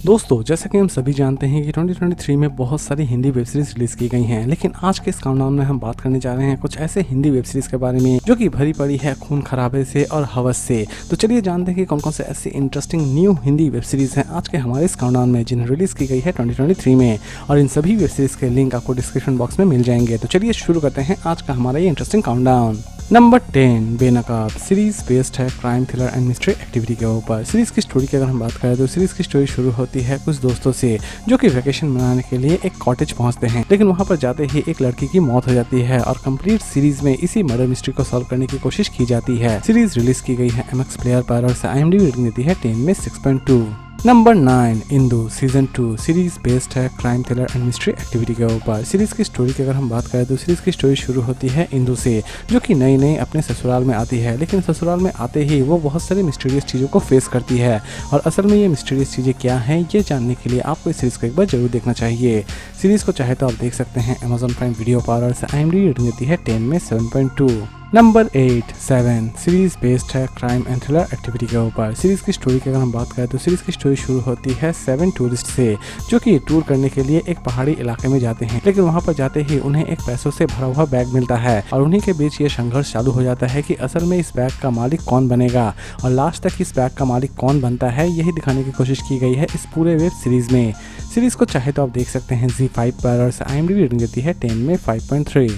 दोस्तों, जैसा कि हम सभी जानते हैं कि 2023 में बहुत सारी हिंदी वेब सीरीज रिलीज की गई हैं, लेकिन आज के इस काउंटडाउन में हम बात करने जा रहे हैं कुछ ऐसे हिंदी वेब सीरीज के बारे में जो कि भरी पड़ी है खून खराबे से और हवस से। तो चलिए जानते हैं कि कौन कौन से ऐसी interesting new Hindi web series हैं आज के हमारे इस काउंटडाउन में जिन्हें रिलीज की गई है 2023 में, और इन सभी वेब सीरीज के लिंक आपको डिस्क्रिप्शन बॉक्स में मिल जाएंगे। तो चलिए शुरू करते हैं आज का हमारा ये इंटरेस्टिंग काउंटडाउन। नंबर 10 बेनकाब सीरीज बेस्ड है crime thriller and mystery activity के ऊपर। सीरीज की स्टोरी की अगर हम बात करें तो सीरीज की स्टोरी शुरू होती है कुछ दोस्तों से जो कि वेकेशन मनाने के लिए एक कॉटेज पहुंचते हैं, लेकिन वहां पर जाते ही एक लड़की की मौत हो जाती है और कंप्लीट सीरीज में इसी मर्डर मिस्ट्री को सॉल्व करने की कोशिश की जाती है। सीरीज रिलीज की गई है MX प्लेयर पर और IMDb रेटिंग देती है 10 में 6.2। Number 9 Indu season 2 series based है crime thriller and mystery activity के ऊपर। सीरीज की स्टोरी की अगर हम बात करें तो सीरीज की स्टोरी शुरू होती है इंदु से जो कि नई नई अपने ससुराल में आती है, लेकिन ससुराल में आते ही वो बहुत सारी मिस्टीरियस चीज़ों को फेस करती है और असल में ये मिस्टीरियस चीज़ें क्या हैं ये जानने के लिए आपको इस सीरीज को एक बार जरूर देखना चाहिए। सीरीज को चाहे तो आप देख सकते हैं Amazon प्राइम वीडियो पर और IMDb रेटिंग देती है 10 में 7.2। नंबर 8 7 सीरीज बेस्ड है क्राइम एंड थ्रिलर एक्टिविटी के ऊपर। सीरीज की स्टोरी की अगर हम बात करें तो सीरीज की स्टोरी शुरू होती है 7 टूरिस्ट से जो कि टूर करने के लिए एक पहाड़ी इलाके में जाते हैं, लेकिन वहां पर जाते ही उन्हें एक पैसों से भरा हुआ बैग मिलता है और उन्हीं के बीच ये संघर्ष चालू हो जाता है कि असल में इस बैग का मालिक कौन बनेगा और लास्ट तक इस बैग का मालिक कौन बनता है यही दिखाने की कोशिश की गई है इस पूरे वेब सीरीज में। सीरीज को चाहे तो आप देख सकते हैं ZEE5 पर और IMDb रेटिंग देती है 10 में 5.3।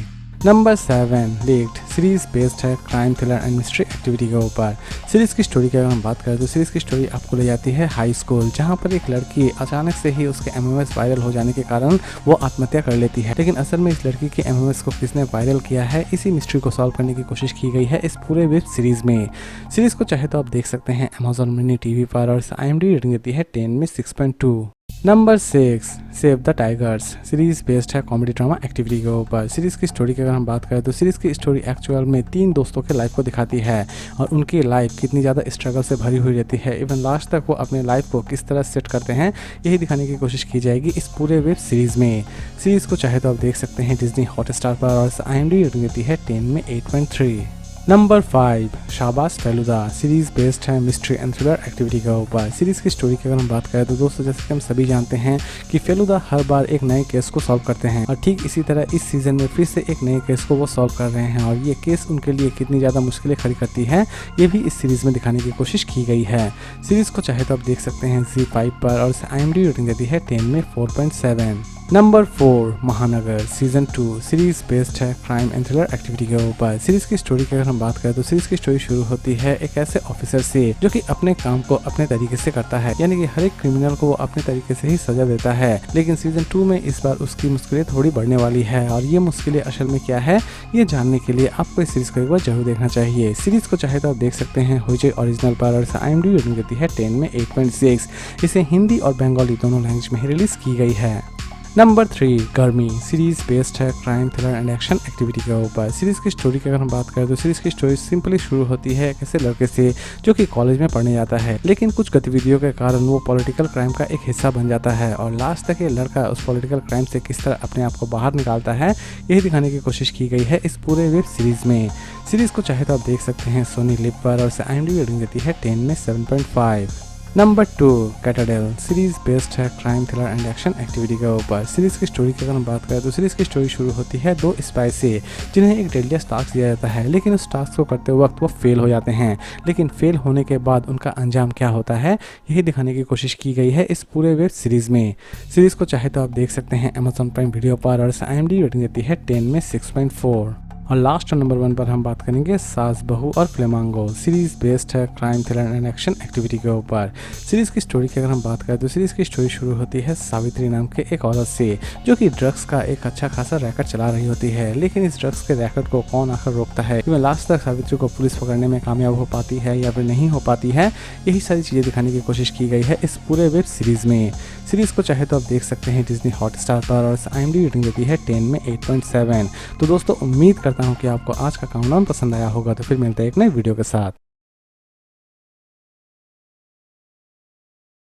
नंबर 7 लीक्ड सीरीज बेस्ड है crime thriller and mystery activity के ऊपर। सीरीज की स्टोरी की अगर हम बात करें तो सीरीज की स्टोरी आपको ले जाती है हाई स्कूल, जहां पर एक लड़की अचानक से ही उसके MMS वायरल हो जाने के कारण वो आत्महत्या कर लेती है, लेकिन असल में इस लड़की के MMS को किसने वायरल किया है इसी मिस्ट्री को सॉल्व करने की कोशिश की गई है इस पूरे वेब सीरीज में। सीरीज को चाहे तो आप देख सकते हैं Amazon मिनी टीवी पर और IMDb रेटिंग देती है 10 में 6.2। Number 6 save the tigers series based है कॉमेडी ड्रामा एक्टिविटी के ऊपर। सीरीज की स्टोरी की अगर हम बात करें तो सीरीज की स्टोरी एक्चुअल में 3 दोस्तों के लाइफ को दिखाती है और उनकी लाइफ कितनी ज़्यादा स्ट्रगल से भरी हुई रहती है, इवन लास्ट तक वो अपने लाइफ को किस तरह सेट करते हैं यही दिखाने की कोशिश की जाएगी इस पूरे वेब सीरीज में। सीरीज को चाहे तो आप देख सकते हैं डिज्नी हॉटस्टार पर और IMDb रेटिंग देती है 10 में 8.3। नंबर 5 शाबाश फेलुदा सीरीज बेस्ड है मिस्ट्री एंड थ्रिलर एक्टिविटी के ऊपर। सीरीज की स्टोरी की अगर हम बात करें तो दोस्तों जैसे कि हम सभी जानते हैं कि फेलुदा हर बार एक नए केस को सॉल्व करते हैं और ठीक इसी तरह इस सीजन में फिर से एक नए केस को वो सॉल्व कर रहे हैं और ये केस उनके लिए कितनी ज़्यादा मुश्किलें खड़ी करती है ये भी इस सीरीज में दिखाने की कोशिश की गई है। सीरीज को चाहे तो आप देख सकते हैं ZEE5 पर और IMDb रेटिंग देती है 10 में 4.7। नंबर 4 महानगर सीजन 2 सीरीज बेस्ड है क्राइम एंड थ्रिलर एक्टिविटी के ऊपर। सीरीज की स्टोरी की अगर हम बात करें तो सीरीज की स्टोरी शुरू होती है एक ऐसे ऑफिसर से जो कि अपने काम को अपने तरीके से करता है, यानी कि हर एक क्रिमिनल को वो अपने तरीके से ही सजा देता है, लेकिन सीजन 2 में इस बार उसकी मुश्किलें थोड़ी बढ़ने वाली है और ये मुश्किलें असल में क्या है ये जानने के लिए आपको इस सीरीज को एक बार जरूर देखना चाहिए। सीरीज को चाहे तो आप देख सकते हैं होजे ओरिजिनल पर और IMDb रेटिंग देती है 10 में 8.6। इसे हिंदी और बंगाली दोनों लैंग्वेज में ही रिलीज की गई है। नंबर 3 गर्मी सीरीज बेस्ड है crime thriller and action activity के ऊपर। सीरीज की स्टोरी की अगर हम बात करें तो सीरीज की स्टोरी सिंपली शुरू होती है एक ऐसे लड़के से जो कि कॉलेज में पढ़ने जाता है, लेकिन कुछ गतिविधियों के कारण वो पॉलिटिकल क्राइम का एक हिस्सा बन जाता है और लास्ट तक ये लड़का उस पॉलिटिकल क्राइम से किस तरह अपने आप को बाहर निकालता है यही दिखाने की कोशिश की गई है इस पूरे वेब सीरीज में। सीरीज को चाहे तो आप देख सकते हैं सोनी लिव पर और IMDb रेटिंग देती है 10 में 7.5। नंबर 2 कैटाडेल सीरीज बेस्ड है crime thriller and action activity के ऊपर। सीरीज की स्टोरी की अगर हम बात करें तो सीरीज की स्टोरी शुरू होती है 2 स्पाई से जिन्हें एक डेडलियस्ट टास्क दिया जाता है, लेकिन उस टास्क को करते वक्त वो फेल हो जाते हैं, लेकिन फेल होने के बाद उनका अंजाम क्या होता है यही दिखाने की कोशिश की गई है इस पूरे वेब सीरीज में। सीरीज को चाहे तो आप देख सकते हैं Amazon प्राइम वीडियो पर और IMDb रेटिंग देती है 10 में 6.4। और लास्ट नंबर 1 पर हम बात करेंगे सास बहू और फ्लेमांगो सीरीज बेस्ड है crime thriller and action activity के ऊपर। सीरीज की स्टोरी की अगर हम बात करें तो सीरीज की स्टोरी शुरू होती है सावित्री नाम के एक औरत से जो कि ड्रग्स का एक अच्छा खासा रैकेट चला रही होती है, लेकिन इस ड्रग्स के रैकेट को कौन आकर रोकता है, क्योंकि लास्ट तक सावित्री को पुलिस पकड़ने में कामयाब हो पाती है या फिर नहीं हो पाती है यही सारी चीज़ें दिखाने की कोशिश की गई है इस पूरे वेब सीरीज में। सीरीज को चाहे तो आप देख सकते हैं डिज्नी हॉटस्टार पर और IMDb रेटिंग देती है 10 में 8.7। तो दोस्तों उम्मीद करता हूँ कि आपको आज का काउंटडाउन पसंद आया होगा, तो फिर मिलते हैं एक नए वीडियो के साथ।